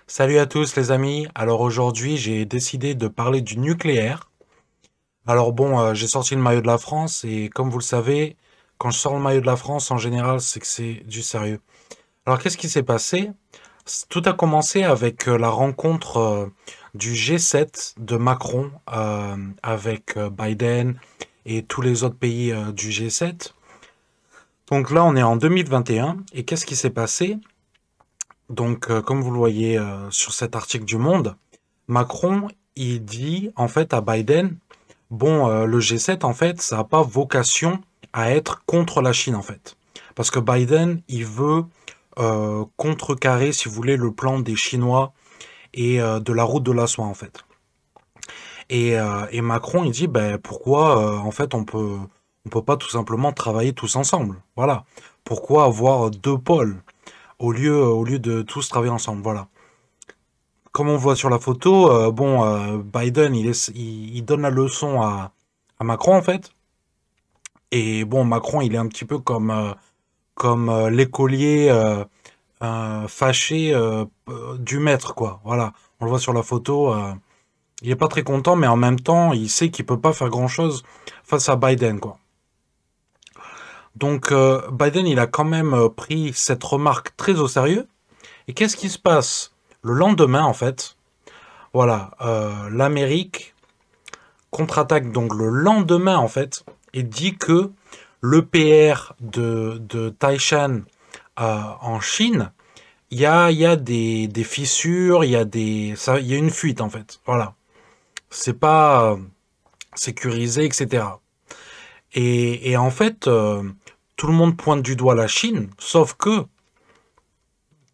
Salut à tous les amis. Alors aujourd'hui, j'ai décidé de parler du nucléaire. Alors bon, j'ai sorti le maillot de la France et comme vous le savez, quand je sors le maillot de la France, en général, c'est que c'est du sérieux. Alors qu'est-ce qui s'est passé? Tout a commencé avec la rencontre du G7 de Macron avec Biden et tous les autres pays du G7. Donc là, on est en 2021 et qu'est-ce qui s'est passé? Donc, comme vous le voyez sur cet article du Monde, Macron, il dit en fait à Biden, bon, le G7, en fait, ça n'a pas vocation à être contre la Chine, en fait. Parce que Biden, il veut contrecarrer, si vous voulez, le plan des Chinois et de la route de la soie, en fait. Et Macron, il dit, ben, pourquoi, en fait, on peut pas tout simplement travailler tous ensemble. Voilà. Pourquoi avoir deux pôles au lieu de tous travailler ensemble. Voilà. Comme on voit sur la photo, bon, Biden, il donne la leçon à Macron, en fait. Et bon, Macron, il est un petit peu comme l'écolier fâché du maître, quoi. Voilà. On le voit sur la photo. Il est pas très content, mais en même temps, il sait qu'il peut pas faire grand-chose face à Biden, quoi. Donc, Biden, il a quand même pris cette remarque très au sérieux. Et qu'est-ce qui se passe le lendemain, en fait? Voilà, l'Amérique contre-attaque donc le lendemain en fait et dit que l'EPR de Taishan en Chine, il y a des fissures, il y a une fuite en fait. Voilà, c'est pas sécurisé, etc. Et en fait, tout le monde pointe du doigt la Chine, sauf que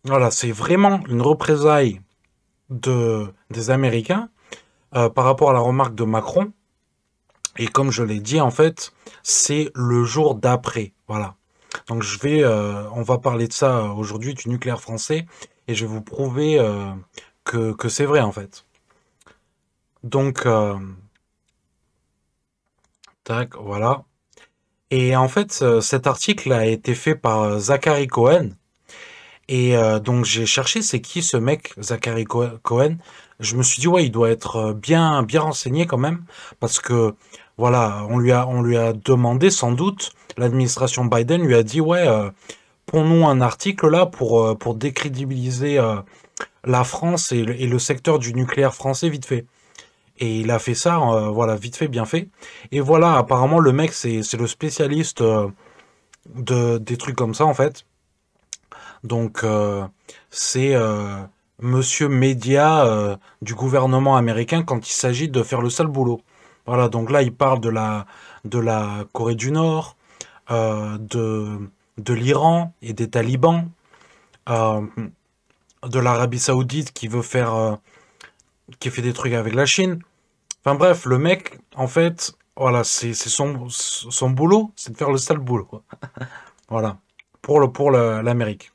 voilà, c'est vraiment une représaille des Américains par rapport à la remarque de Macron. Et comme je l'ai dit, en fait, c'est le jour d'après. Voilà. Donc on va parler de ça aujourd'hui, du nucléaire français, et je vais vous prouver que c'est vrai, en fait. Donc, tac, voilà. Et en fait, cet article a été fait par Zachary Cohen. Et donc j'ai cherché, c'est qui ce mec, Zachary Cohen. Je me suis dit, ouais, il doit être bien renseigné quand même, parce que voilà, on lui a demandé sans doute, l'administration Biden lui a dit, ouais, pond-nous un article là pour décrédibiliser la France et le secteur du nucléaire français vite fait. Et il a fait ça, voilà, vite fait, bien fait. Et voilà, apparemment le mec c'est le spécialiste des trucs comme ça en fait. Donc c'est Monsieur Média du gouvernement américain quand il s'agit de faire le sale boulot. Voilà, donc là il parle de la Corée du Nord, de l'Iran et des talibans, euh, de l'Arabie Saoudite qui fait des trucs avec la Chine. Enfin bref, le mec, en fait, voilà, c'est son boulot, c'est de faire le sale boulot, quoi. Voilà, pour l'Amérique.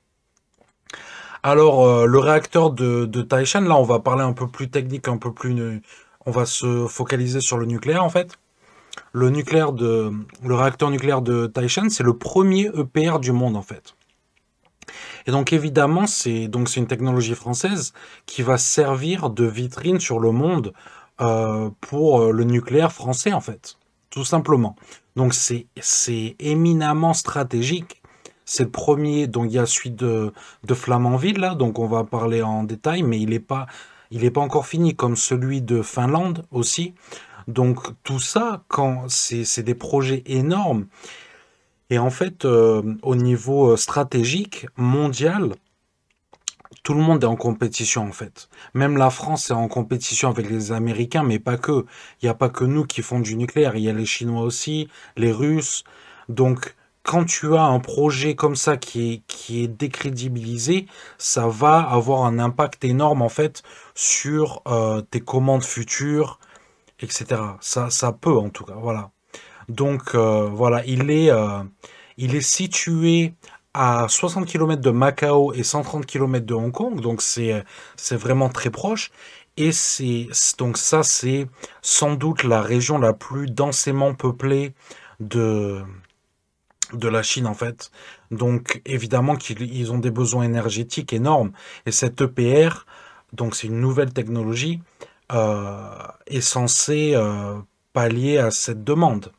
Alors, le réacteur de Taishan, là, on va parler un peu plus technique, on va se focaliser sur le nucléaire, en fait. Le réacteur nucléaire de Taishan, c'est le premier EPR du monde, en fait. Et donc, évidemment, c'est une technologie française qui va servir de vitrine sur le monde pour le nucléaire français, en fait. Tout simplement. Donc, c'est éminemment stratégique. C'est le premier, donc il y a celui de Flamanville, là, donc on va parler en détail, mais il est pas encore fini, comme celui de Finlande aussi. Donc tout ça, quand c'est des projets énormes, et en fait, au niveau stratégique, mondial, tout le monde est en compétition en fait. Même la France est en compétition avec les Américains, mais pas que. Il n'y a pas que nous qui font du nucléaire, il y a les Chinois aussi, les Russes. Donc, quand tu as un projet comme ça qui est décrédibilisé, ça va avoir un impact énorme en fait sur tes commandes futures, etc. Ça peut en tout cas, voilà. Donc voilà, il est situé à 60 kilomètres de Macao et 130 kilomètres de Hong Kong, donc c'est vraiment très proche. Et donc ça, c'est sans doute la région la plus densément peuplée de, de la Chine, en fait. Donc évidemment qu'ils ils ont des besoins énergétiques énormes. Et cet EPR, Donc c'est une nouvelle technologie euh, est censée pallier à cette demande.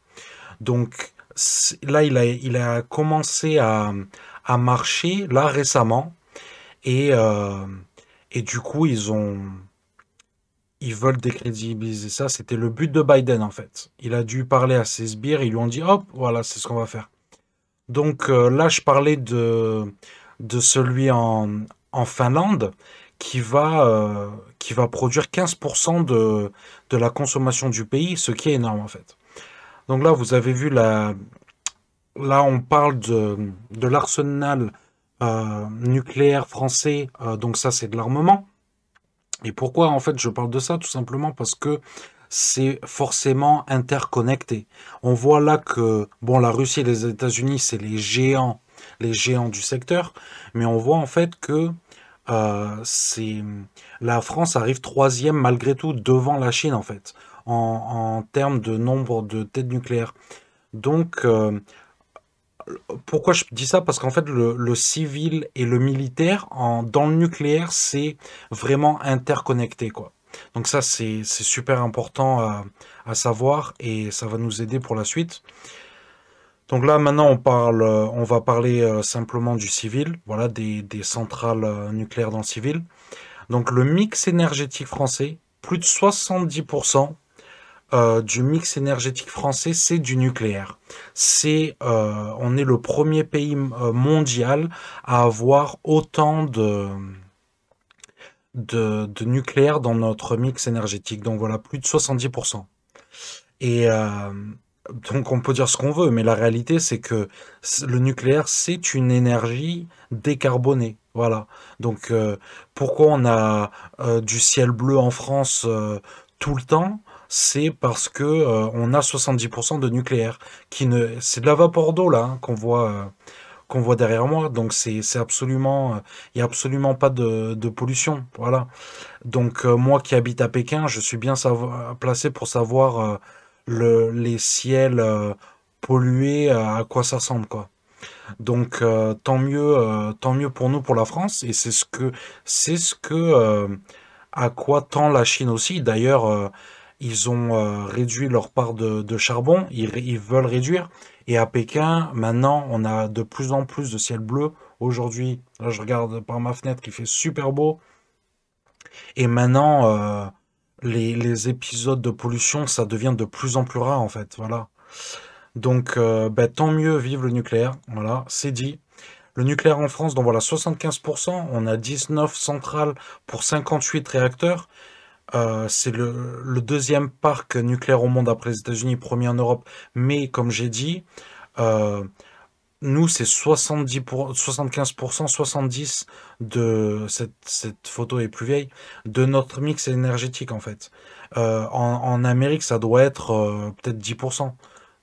Donc là, il a commencé à marcher là récemment et, euh, et du coup, ils veulent décrédibiliser ça. C'était le but de Biden en fait. Il a dû parler à ses sbires, ils lui ont dit hop, voilà, c'est ce qu'on va faire. Donc là, je parlais de celui en Finlande qui va produire 15% de la consommation du pays, ce qui est énorme en fait. Donc là, vous avez vu, là on parle de l'arsenal nucléaire français, donc ça c'est de l'armement. Et pourquoi en fait je parle de ça? Tout simplement parce que c'est forcément interconnecté. On voit là que bon, la Russie et les États-Unis, c'est les géants du secteur, mais on voit en fait que c'est la France arrive troisième malgré tout devant la Chine en fait en termes de nombre de têtes nucléaires. Donc pourquoi je dis ça? Parce qu'en fait, le civil et le militaire, dans le nucléaire, c'est vraiment interconnecté, quoi. Donc ça, c'est super important à savoir et ça va nous aider pour la suite. Donc là, maintenant, on va parler simplement du civil, voilà, des centrales nucléaires dans le civil. Donc le mix énergétique français, plus de 70% du mix énergétique français, c'est du nucléaire. On est le premier pays mondial à avoir autant de nucléaire dans notre mix énergétique. Donc voilà, plus de 70%. Et donc on peut dire ce qu'on veut, mais la réalité c'est que le nucléaire c'est une énergie décarbonée. Voilà. Donc pourquoi on a du ciel bleu en France tout le temps? C'est parce que on a 70% de nucléaire c'est de la vapeur d'eau là hein, qu'on voit derrière moi. Donc c'est absolument il y a absolument pas de pollution. Voilà. Donc moi qui habite à Pékin, je suis bien placé pour savoir les ciels pollués, à quoi ça ressemble, quoi. Donc tant mieux pour nous, pour la France, et c'est ce que à quoi tend la Chine aussi. D'ailleurs, ils ont réduit leur part de charbon, ils veulent réduire. Et à Pékin, maintenant, on a de plus en plus de ciel bleu. Aujourd'hui, là, je regarde par ma fenêtre, il fait super beau. Et maintenant, les épisodes de pollution, ça devient de plus en plus rare, en fait. Voilà. Donc, ben, tant mieux, vive le nucléaire. Voilà, c'est dit. Le nucléaire en France, donc voilà, 75%. On a 19 centrales pour 58 réacteurs. C'est le deuxième parc nucléaire au monde après les États-Unis, premier en Europe. Mais comme j'ai dit, euh, nous, c'est 75%, 70 cette photo est plus vieille, de notre mix énergétique en fait. En Amérique, ça doit être peut-être 10%.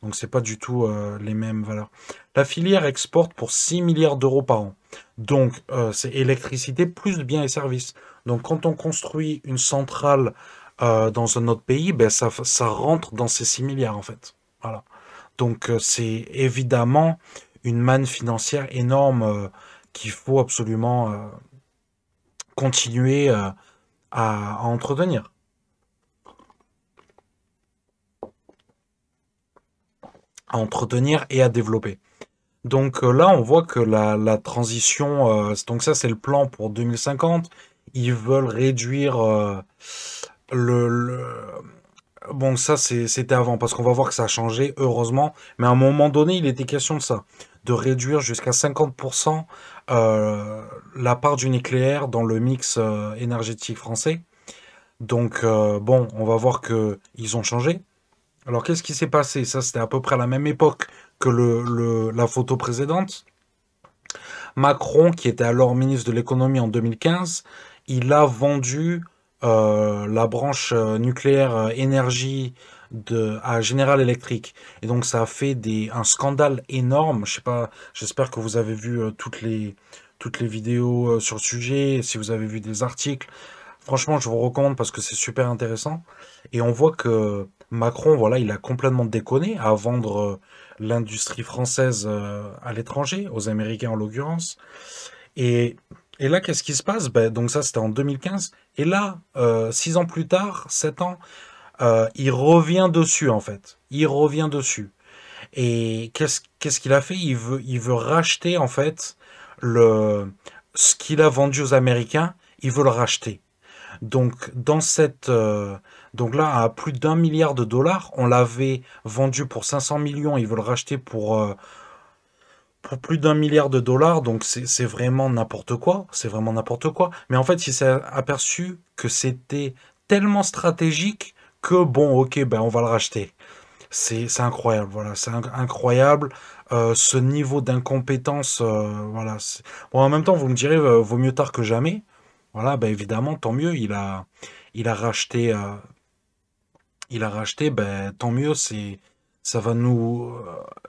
Donc c'est pas du tout les mêmes valeurs. La filière exporte pour 6 milliards d'euros par an. Donc c'est électricité plus biens et services. Donc quand on construit une centrale dans un autre pays, ben ça rentre dans ces 6 milliards en fait. Voilà. Donc c'est évidemment une manne financière énorme qu'il faut absolument continuer à entretenir, et à développer. Donc là, on voit que la transition, donc ça c'est le plan pour 2050. Ils veulent réduire le, bon, ça, c'était avant, parce qu'on va voir que ça a changé, heureusement. Mais à un moment donné, il était question de ça, de réduire jusqu'à 50% la part du nucléaire dans le mix énergétique français. Donc, bon, on va voir que ils ont changé. Alors, qu'est-ce qui s'est passé? Ça, c'était à peu près à la même époque que la photo précédente. Macron, qui était alors ministre de l'économie en 2015, il a vendu la branche nucléaire énergie à General Electric. Et donc ça a fait un scandale énorme. Je sais pas, j'espère que vous avez vu toutes les vidéos sur le sujet, si vous avez vu des articles. Franchement, je vous recommande parce que c'est super intéressant. Et on voit que Macron, voilà, il a complètement déconné à vendre l'industrie française à l'étranger, aux Américains en l'occurrence. Et Et là, qu'est-ce qui se passe? Ben, donc ça, c'était en 2015. Et là, 6 ans plus tard, 7 ans, il revient dessus, en fait. Il revient dessus. Et qu'est-ce qu'il a fait? Il veut racheter, en fait, le, ce qu'il a vendu aux Américains. Il veut le racheter. Donc, donc là, à plus d'1 milliard de dollars, on l'avait vendu pour 500 millions. Il veut le racheter pour plus d'1 milliard de dollars. Donc, c'est vraiment n'importe quoi. C'est vraiment n'importe quoi. Mais en fait, il s'est aperçu que c'était tellement stratégique que bon, ok, ben, on va le racheter. C'est incroyable, voilà, c'est incroyable ce niveau d'incompétence, voilà. Bon, en même temps, vous me direz, vaut mieux tard que jamais. Voilà, ben évidemment, tant mieux. Il a racheté, ben tant mieux. Ça va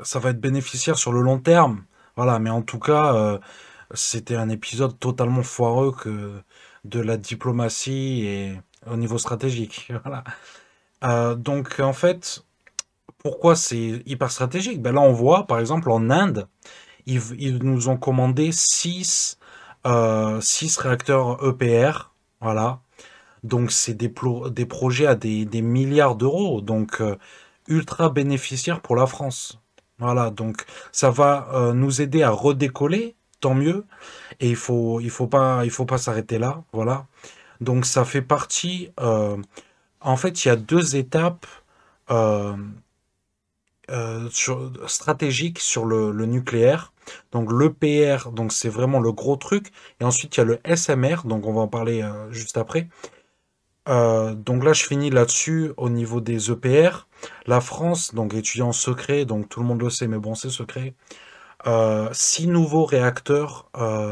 ça va être bénéficiaire sur le long terme. Voilà, mais en tout cas, c'était un épisode totalement foireux que de la diplomatie et au niveau stratégique. Voilà. Donc en fait. Pourquoi c'est hyper stratégique? Ben là, on voit, par exemple, en Inde, ils nous ont commandé 6 réacteurs EPR. Voilà. Donc, c'est des projets à des milliards d'euros. Donc, ultra bénéficiaire pour la France. Voilà. Donc, ça va nous aider à redécoller. Tant mieux. Et il faut pas s'arrêter là. Voilà. Donc, ça fait partie. En fait, il y a deux étapes. euh, stratégique sur le nucléaire. Donc l'EPR, donc c'est vraiment le gros truc. Et ensuite il y a le SMR, donc on va en parler juste après. Donc là je finis là-dessus au niveau des EPR. La France, donc étudiant en secret, donc tout le monde le sait, mais bon c'est secret. 6 nouveaux réacteurs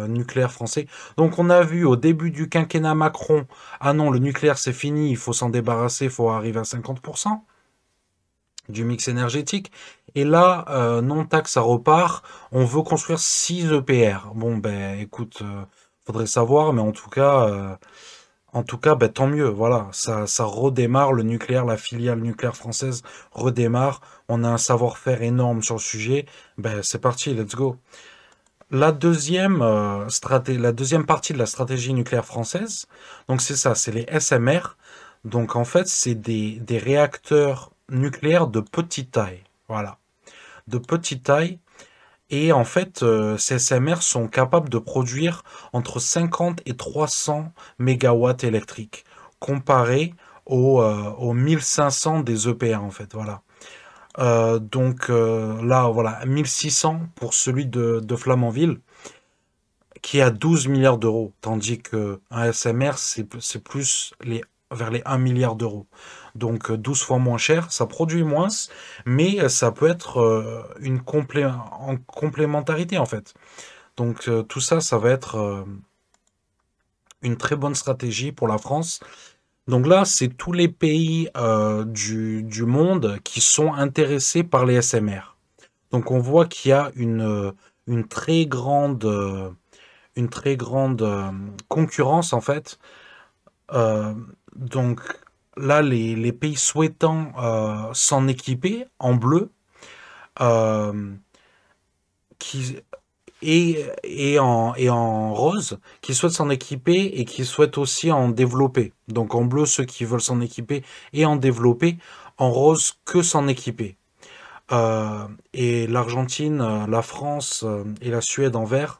nucléaires français. Donc on a vu au début du quinquennat Macron, ah non, le nucléaire c'est fini, il faut s'en débarrasser, il faut arriver à 50% du mix énergétique. Et là, non taxe, ça repart. On veut construire 6 EPR. Bon, ben, écoute, faudrait savoir, mais en tout cas, ben, tant mieux. Voilà, ça redémarre le nucléaire, la filiale nucléaire française redémarre. On a un savoir-faire énorme sur le sujet. Ben, c'est parti, let's go. La deuxième partie de la stratégie nucléaire française, donc c'est ça, c'est les SMR. Donc en fait, c'est des réacteurs nucléaires de petite taille. Voilà, de petite taille. Et en fait, ces SMR sont capables de produire entre 50 et 300 mégawatts électriques, comparé aux 1500 des EPR en fait. Voilà. Là, voilà, 1600 pour celui de Flamanville, qui est à 12 milliards d'euros, tandis que un SMR, c'est plus vers les 1 milliard d'euros. Donc 12 fois moins cher, ça produit moins, mais ça peut être en complémentarité en fait. Donc tout ça, ça va être une très bonne stratégie pour la France. Donc là, c'est tous les pays du monde qui sont intéressés par les SMR. Donc on voit qu'il y a une très grande, une très grande concurrence en fait. Euh, donc là, les pays souhaitant s'en équiper en bleu, euh, qui, et en rose, qui souhaitent s'en équiper et qui souhaitent aussi en développer. Donc en bleu, ceux qui veulent s'en équiper et en développer, en rose, que s'en équiper. Et l'Argentine, la France et la Suède en vert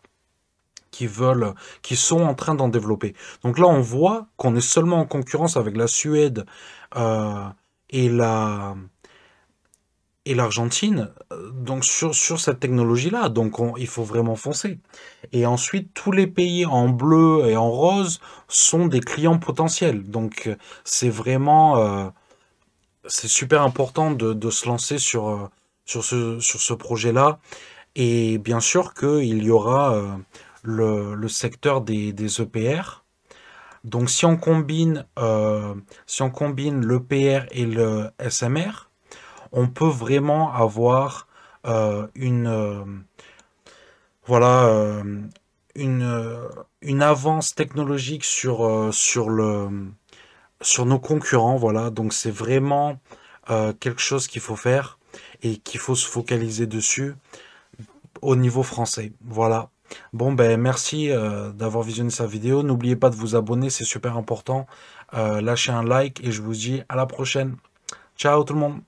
qui sont en train d'en développer. Donc là, on voit qu'on est seulement en concurrence avec la Suède euh, et et l'Argentine, donc sur cette technologie-là. Donc il faut vraiment foncer. Et ensuite, tous les pays en bleu et en rose sont des clients potentiels. Donc c'est vraiment, c'est super important de se lancer sur ce projet-là. Et bien sûr qu'il y aura le secteur des EPR. Donc si on combine l'EPR et le SMR, on peut vraiment avoir une voilà une une avance technologique sur nos concurrents. Voilà, donc c'est vraiment quelque chose qu'il faut faire et qu'il faut se focaliser dessus au niveau français. Voilà. Bon, ben merci d'avoir visionné sa vidéo. N'oubliez pas de vous abonner, c'est super important. Lâchez un like et je vous dis à la prochaine. Ciao tout le monde.